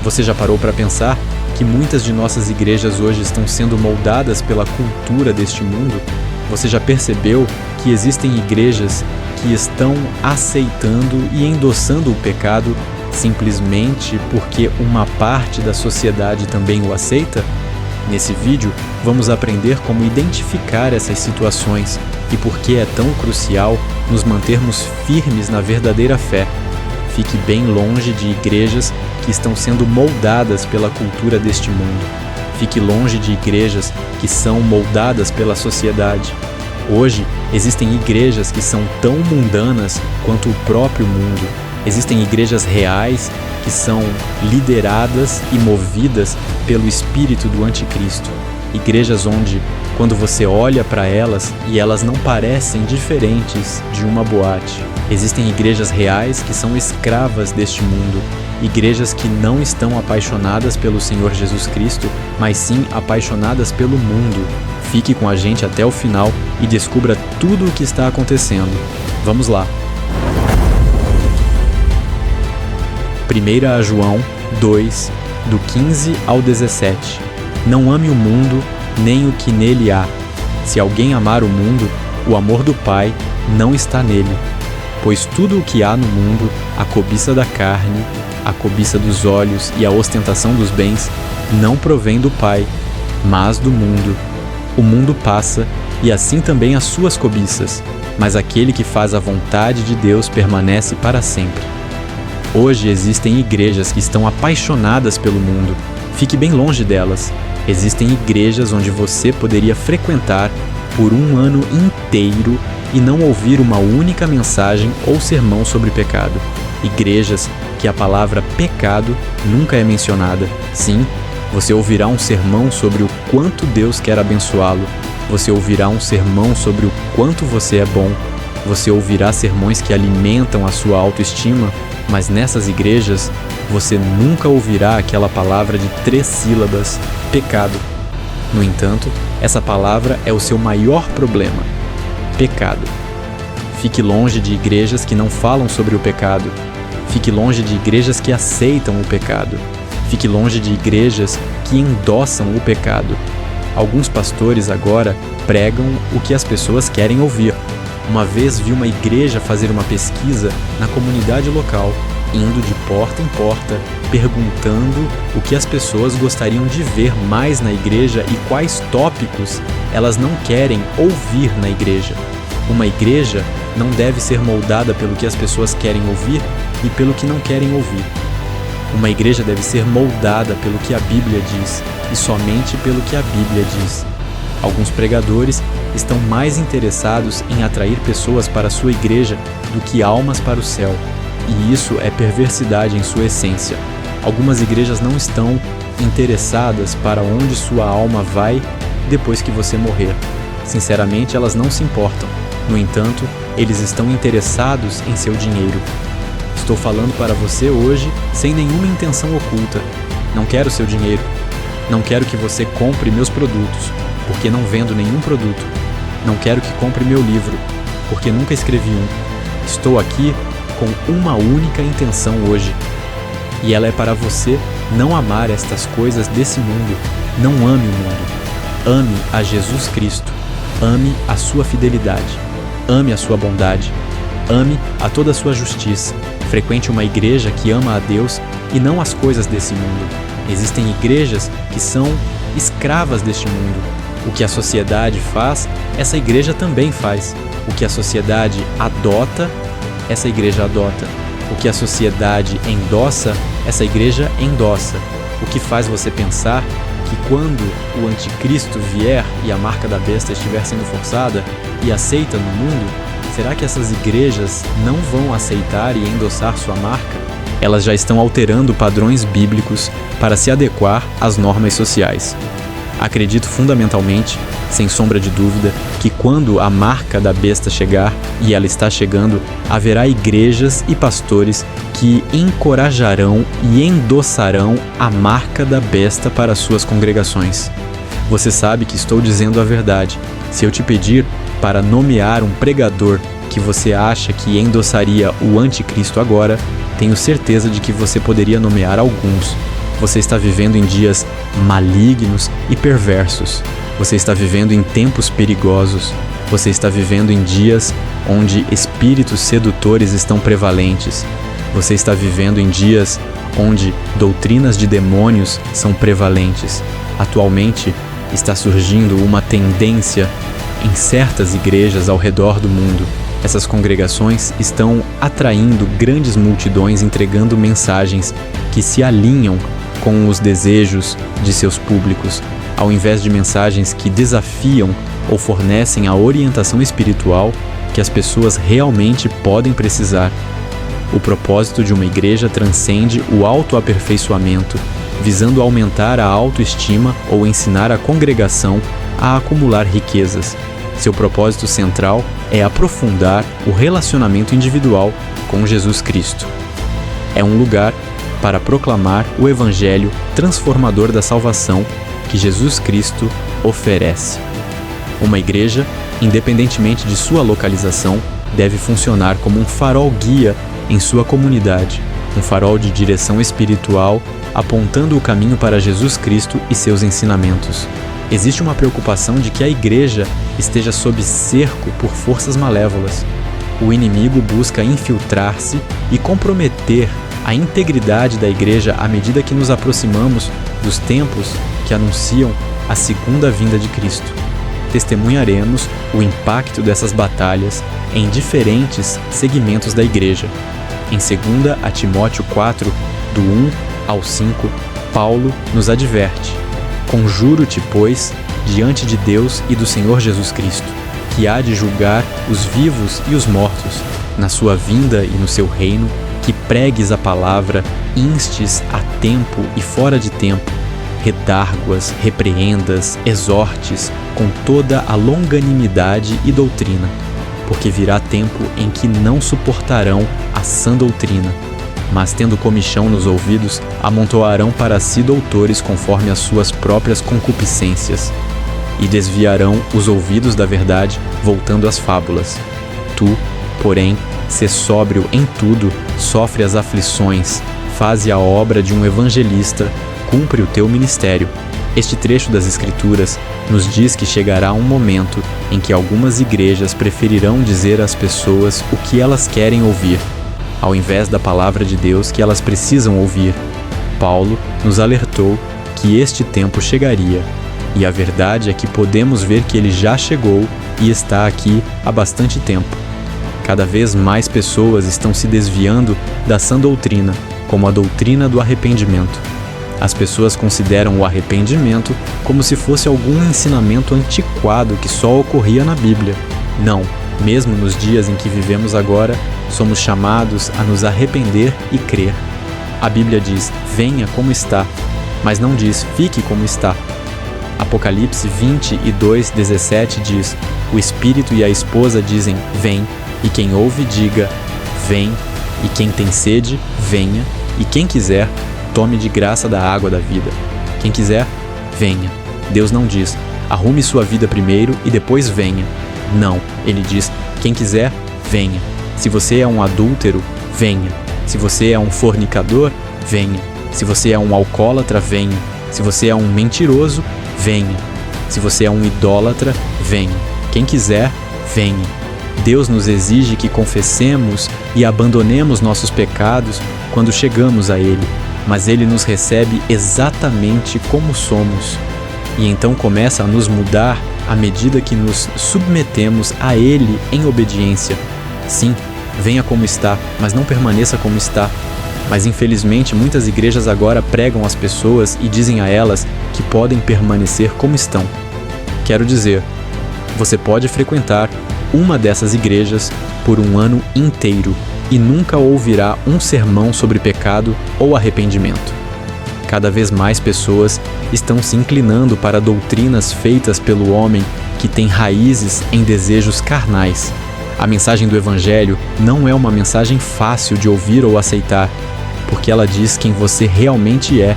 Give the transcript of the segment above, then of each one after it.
Você já parou para pensar que muitas de nossas igrejas hoje estão sendo moldadas pela cultura deste mundo? Você já percebeu que existem igrejas que estão aceitando e endossando o pecado simplesmente porque uma parte da sociedade também o aceita? Nesse vídeo, vamos aprender como identificar essas situações e por que é tão crucial nos mantermos firmes na verdadeira fé. Fique bem longe de igrejas que estão sendo moldadas pela cultura deste mundo. Fique longe de igrejas que são moldadas pela sociedade. Hoje, existem igrejas que são tão mundanas quanto o próprio mundo. Existem igrejas reais que são lideradas e movidas pelo espírito do anticristo. Igrejas onde, quando você olha para elas e elas não parecem diferentes de uma boate. Existem igrejas reais que são escravas deste mundo. Igrejas que não estão apaixonadas pelo Senhor Jesus Cristo, mas sim apaixonadas pelo mundo. Fique com a gente até o final e descubra tudo o que está acontecendo. Vamos lá! 1 João 2, do 15 ao 17. Não ame o mundo, nem o que nele há. Se alguém amar o mundo, o amor do Pai não está nele. Pois tudo o que há no mundo, a cobiça da carne, a cobiça dos olhos e a ostentação dos bens, não provém do Pai, mas do mundo. O mundo passa, e assim também as suas cobiças, mas aquele que faz a vontade de Deus permanece para sempre. Hoje existem igrejas que estão apaixonadas pelo mundo. Fique bem longe delas. Existem igrejas onde você poderia frequentar por um ano inteiro e não ouvir uma única mensagem ou sermão sobre pecado. Igrejas que a palavra pecado nunca é mencionada. Sim, você ouvirá um sermão sobre o quanto Deus quer abençoá-lo. Você ouvirá um sermão sobre o quanto você é bom. Você ouvirá sermões que alimentam a sua autoestima, mas nessas igrejas você nunca ouvirá aquela palavra de 3 sílabas, pecado. No entanto, essa palavra é o seu maior problema, pecado. Fique longe de igrejas que não falam sobre o pecado. Fique longe de igrejas que aceitam o pecado. Fique longe de igrejas que endossam o pecado. Alguns pastores agora pregam o que as pessoas querem ouvir. Uma vez vi uma igreja fazer uma pesquisa na comunidade local, indo de porta em porta, perguntando o que as pessoas gostariam de ver mais na igreja e quais tópicos elas não querem ouvir na igreja. Uma igreja não deve ser moldada pelo que as pessoas querem ouvir e pelo que não querem ouvir. Uma igreja deve ser moldada pelo que a Bíblia diz e somente pelo que a Bíblia diz. Alguns pregadores estão mais interessados em atrair pessoas para a sua igreja do que almas para o céu, e isso é perversidade em sua essência. Algumas igrejas não estão interessadas para onde sua alma vai depois que você morrer. Sinceramente, elas não se importam. No entanto, eles estão interessados em seu dinheiro. Estou falando para você hoje sem nenhuma intenção oculta. Não quero seu dinheiro. Não quero que você compre meus produtos, porque não vendo nenhum produto. Não quero que compre meu livro, porque nunca escrevi um. Estou aqui com uma única intenção hoje, e ela é para você não amar estas coisas desse mundo. Não ame o mundo. Ame a Jesus Cristo. Ame a sua fidelidade. Ame a sua bondade. Ame a toda a sua justiça. Frequente uma igreja que ama a Deus e não as coisas desse mundo. Existem igrejas que são escravas deste mundo. O que a sociedade faz, essa igreja também faz. O que a sociedade adota, essa igreja adota. O que a sociedade endossa, essa igreja endossa. O que faz você pensar que quando o anticristo vier e a marca da besta estiver sendo forçada e aceita no mundo, será que essas igrejas não vão aceitar e endossar sua marca? Elas já estão alterando padrões bíblicos para se adequar às normas sociais. Acredito fundamentalmente, sem sombra de dúvida, que quando a marca da besta chegar, e ela está chegando, haverá igrejas e pastores que encorajarão e endossarão a marca da besta para suas congregações. Você sabe que estou dizendo a verdade. Se eu te pedir para nomear um pregador que você acha que endossaria o anticristo agora, tenho certeza de que você poderia nomear alguns. Você está vivendo em dias malignos e perversos. Você está vivendo em tempos perigosos. Você está vivendo em dias onde espíritos sedutores estão prevalentes. Você está vivendo em dias onde doutrinas de demônios são prevalentes. Atualmente, está surgindo uma tendência em certas igrejas ao redor do mundo. Essas congregações estão atraindo grandes multidões, entregando mensagens que se alinham com os desejos de seus públicos, ao invés de mensagens que desafiam ou fornecem a orientação espiritual que as pessoas realmente podem precisar. O propósito de uma igreja transcende o autoaperfeiçoamento, visando aumentar a autoestima ou ensinar a congregação a acumular riquezas. Seu propósito central é aprofundar o relacionamento individual com Jesus Cristo. É um lugar para proclamar o evangelho transformador da salvação que Jesus Cristo oferece. Uma igreja, independentemente de sua localização, deve funcionar como um farol guia em sua comunidade, um farol de direção espiritual apontando o caminho para Jesus Cristo e seus ensinamentos. Existe uma preocupação de que a igreja esteja sob cerco por forças malévolas. O inimigo busca infiltrar-se e comprometer a integridade da igreja à medida que nos aproximamos dos tempos que anunciam a segunda vinda de Cristo. Testemunharemos o impacto dessas batalhas em diferentes segmentos da igreja. Em 2 Timóteo 4, do 1 ao 5, Paulo nos adverte: Conjuro-te, pois, diante de Deus e do Senhor Jesus Cristo, que há de julgar os vivos e os mortos, na sua vinda e no seu reino, que pregues a palavra, instes a tempo e fora de tempo, redarguas, repreendas, exortes, com toda a longanimidade e doutrina, porque virá tempo em que não suportarão a sã doutrina, mas tendo comichão nos ouvidos, amontoarão para si doutores conforme as suas próprias concupiscências, e desviarão os ouvidos da verdade, voltando às fábulas. Tu, porém, sê sóbrio em tudo, sofre as aflições, faze a obra de um evangelista, cumpre o teu ministério. Este trecho das Escrituras nos diz que chegará um momento em que algumas igrejas preferirão dizer às pessoas o que elas querem ouvir, ao invés da palavra de Deus que elas precisam ouvir. Paulo nos alertou que este tempo chegaria, e a verdade é que podemos ver que ele já chegou e está aqui há bastante tempo. Cada vez mais pessoas estão se desviando da sã doutrina, como a doutrina do arrependimento. As pessoas consideram o arrependimento como se fosse algum ensinamento antiquado que só ocorria na Bíblia. Não, mesmo nos dias em que vivemos agora, somos chamados a nos arrepender e crer. A Bíblia diz: venha como está, mas não diz: fique como está. Apocalipse 22:17 diz: o Espírito e a esposa dizem: vem, e quem ouve diga: vem, e quem tem sede, venha, e quem quiser, tome de graça da água da vida. Quem quiser, venha. Deus não diz: arrume sua vida primeiro e depois venha. Não, ele diz: quem quiser, venha. Se você é um adúltero, venha. Se você é um fornicador, venha. Se você é um alcoólatra, venha. Se você é um mentiroso, venha. Se você é um idólatra, venha. Quem quiser, venha. Deus nos exige que confessemos e abandonemos nossos pecados quando chegamos a Ele, mas Ele nos recebe exatamente como somos. E então começa a nos mudar à medida que nos submetemos a Ele em obediência. Sim, venha como está, mas não permaneça como está. Mas infelizmente muitas igrejas agora pregam às pessoas e dizem a elas que podem permanecer como estão. Quero dizer, você pode frequentar uma dessas igrejas por um ano inteiro e nunca ouvirá um sermão sobre pecado ou arrependimento. Cada vez mais pessoas estão se inclinando para doutrinas feitas pelo homem que tem raízes em desejos carnais. A mensagem do Evangelho não é uma mensagem fácil de ouvir ou aceitar, porque ela diz quem você realmente é.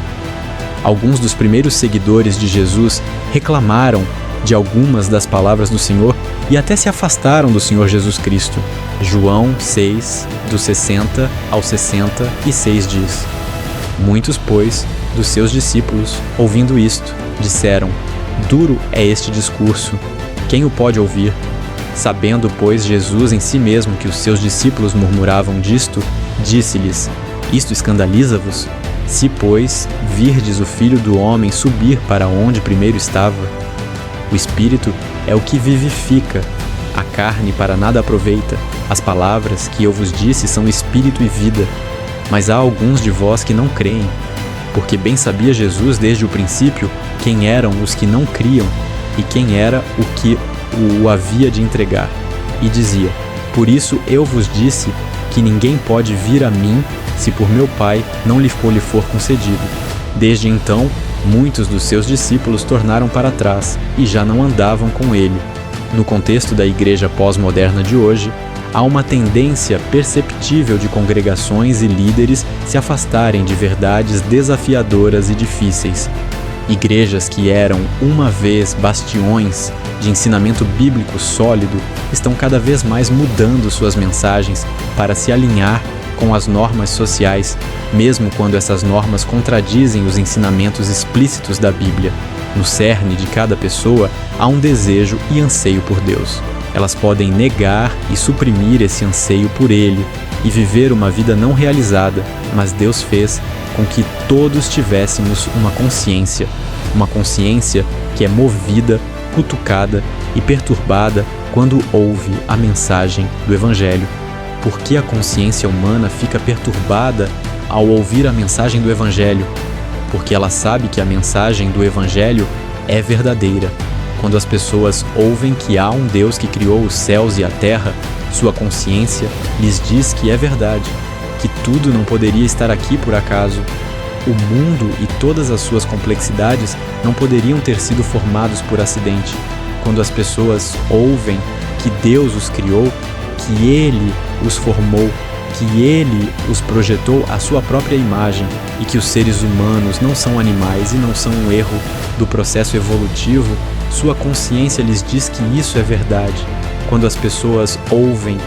Alguns dos primeiros seguidores de Jesus reclamaram de algumas das palavras do Senhor e até se afastaram do Senhor Jesus Cristo. João 6, do 60 ao 66 diz: Muitos, pois, dos seus discípulos, ouvindo isto, disseram: Duro é este discurso, quem o pode ouvir? Sabendo, pois, Jesus em si mesmo que os seus discípulos murmuravam disto, disse-lhes: Isto escandaliza-vos? Se, pois, virdes o Filho do Homem subir para onde primeiro estava, o Espírito é o que vivifica, a carne para nada aproveita. As palavras que eu vos disse são espírito e vida, mas há alguns de vós que não creem. Porque bem sabia Jesus desde o princípio quem eram os que não criam e quem era o que o havia de entregar. E dizia: Por isso eu vos disse que ninguém pode vir a mim se por meu Pai não lhe for concedido. Desde então, muitos dos seus discípulos tornaram para trás e já não andavam com ele. No contexto da igreja pós-moderna de hoje, há uma tendência perceptível de congregações e líderes se afastarem de verdades desafiadoras e difíceis. Igrejas que eram uma vez bastiões de ensinamento bíblico sólido estão cada vez mais mudando suas mensagens para se alinhar com as normas sociais, mesmo quando essas normas contradizem os ensinamentos explícitos da Bíblia. No cerne de cada pessoa há um desejo e anseio por Deus. Elas podem negar e suprimir esse anseio por Ele e viver uma vida não realizada, mas Deus fez com que todos tivéssemos uma consciência que é movida, cutucada e perturbada quando ouve a mensagem do Evangelho. Por que a consciência humana fica perturbada ao ouvir a mensagem do Evangelho? Porque ela sabe que a mensagem do Evangelho é verdadeira. Quando as pessoas ouvem que há um Deus que criou os céus e a terra, sua consciência lhes diz que é verdade, que tudo não poderia estar aqui por acaso. O mundo e todas as suas complexidades não poderiam ter sido formados por acidente. Quando as pessoas ouvem que Deus os criou, que Ele os formou, que Ele os projetou à sua própria imagem e que os seres humanos não são animais e não são um erro do processo evolutivo, sua consciência lhes diz que isso é verdade. Quando as pessoas ouvem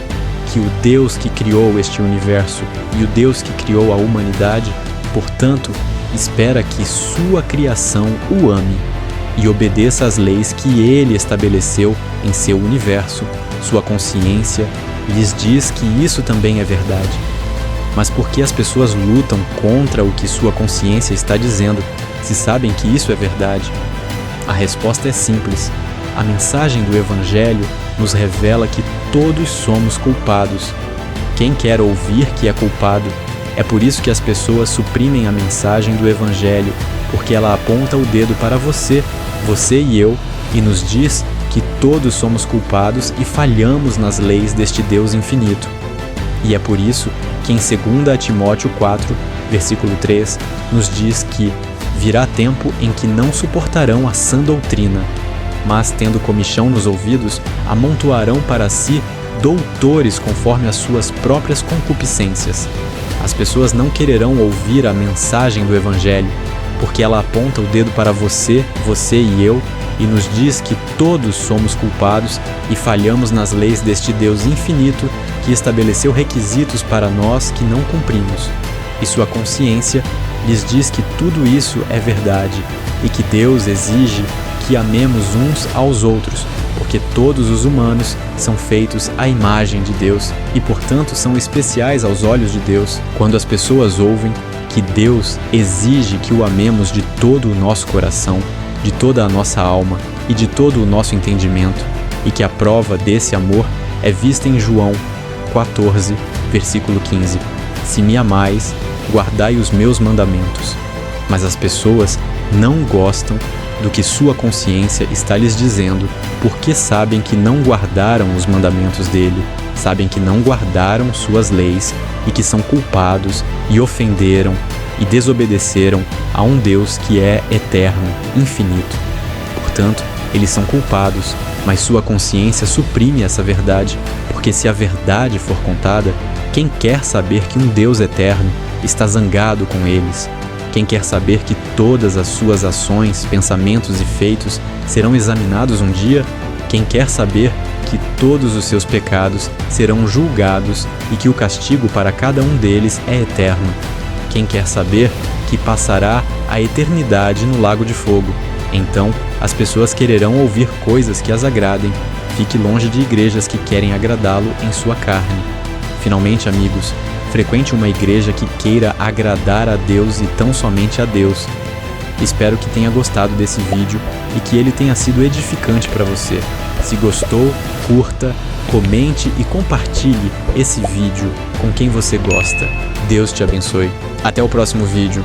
que o Deus que criou este universo e o Deus que criou a humanidade, portanto, espera que sua criação o ame e obedeça às leis que Ele estabeleceu em seu universo, sua consciência lhes diz que isso também é verdade. Mas por que as pessoas lutam contra o que sua consciência está dizendo, se sabem que isso é verdade? A resposta é simples. A mensagem do Evangelho nos revela que todos somos culpados. Quem quer ouvir que é culpado? É por isso que as pessoas suprimem a mensagem do Evangelho, porque ela aponta o dedo para você e eu, e nos diz que todos somos culpados e falhamos nas leis deste Deus infinito. E é por isso que em 2 Timóteo 4, versículo 3, nos diz que virá tempo em que não suportarão a sã doutrina, mas, tendo comichão nos ouvidos, amontoarão para si doutores conforme as suas próprias concupiscências. As pessoas não quererão ouvir a mensagem do Evangelho, porque ela aponta o dedo para você e eu, e nos diz que todos somos culpados e falhamos nas leis deste Deus infinito que estabeleceu requisitos para nós que não cumprimos. E sua consciência lhes diz que tudo isso é verdade e que Deus exige que amemos uns aos outros, porque todos os humanos são feitos à imagem de Deus e, portanto, são especiais aos olhos de Deus. Quando as pessoas ouvem que Deus exige que o amemos de todo o nosso coração, de toda a nossa alma e de todo o nosso entendimento, e que a prova desse amor é vista em João 14, versículo 15. Se me amais, guardai os meus mandamentos. Mas as pessoas não gostam do que sua consciência está lhes dizendo, porque sabem que não guardaram os mandamentos dele, sabem que não guardaram suas leis e que são culpados e ofenderam e desobedeceram a um Deus que é eterno, infinito. Portanto, eles são culpados, mas sua consciência suprime essa verdade, porque se a verdade for contada, quem quer saber que um Deus eterno está zangado com eles? Quem quer saber que todas as suas ações, pensamentos e feitos serão examinados um dia? Quem quer saber que todos os seus pecados serão julgados e que o castigo para cada um deles é eterno? Quem quer saber que passará a eternidade no lago de fogo. Então, as pessoas quererão ouvir coisas que as agradem. Fique longe de igrejas que querem agradá-lo em sua carne. Finalmente, amigos, frequente uma igreja que queira agradar a Deus e tão somente a Deus. Espero que tenha gostado desse vídeo e que ele tenha sido edificante para você. Se gostou, curta, comente e compartilhe esse vídeo com quem você gosta. Deus te abençoe. Até o próximo vídeo.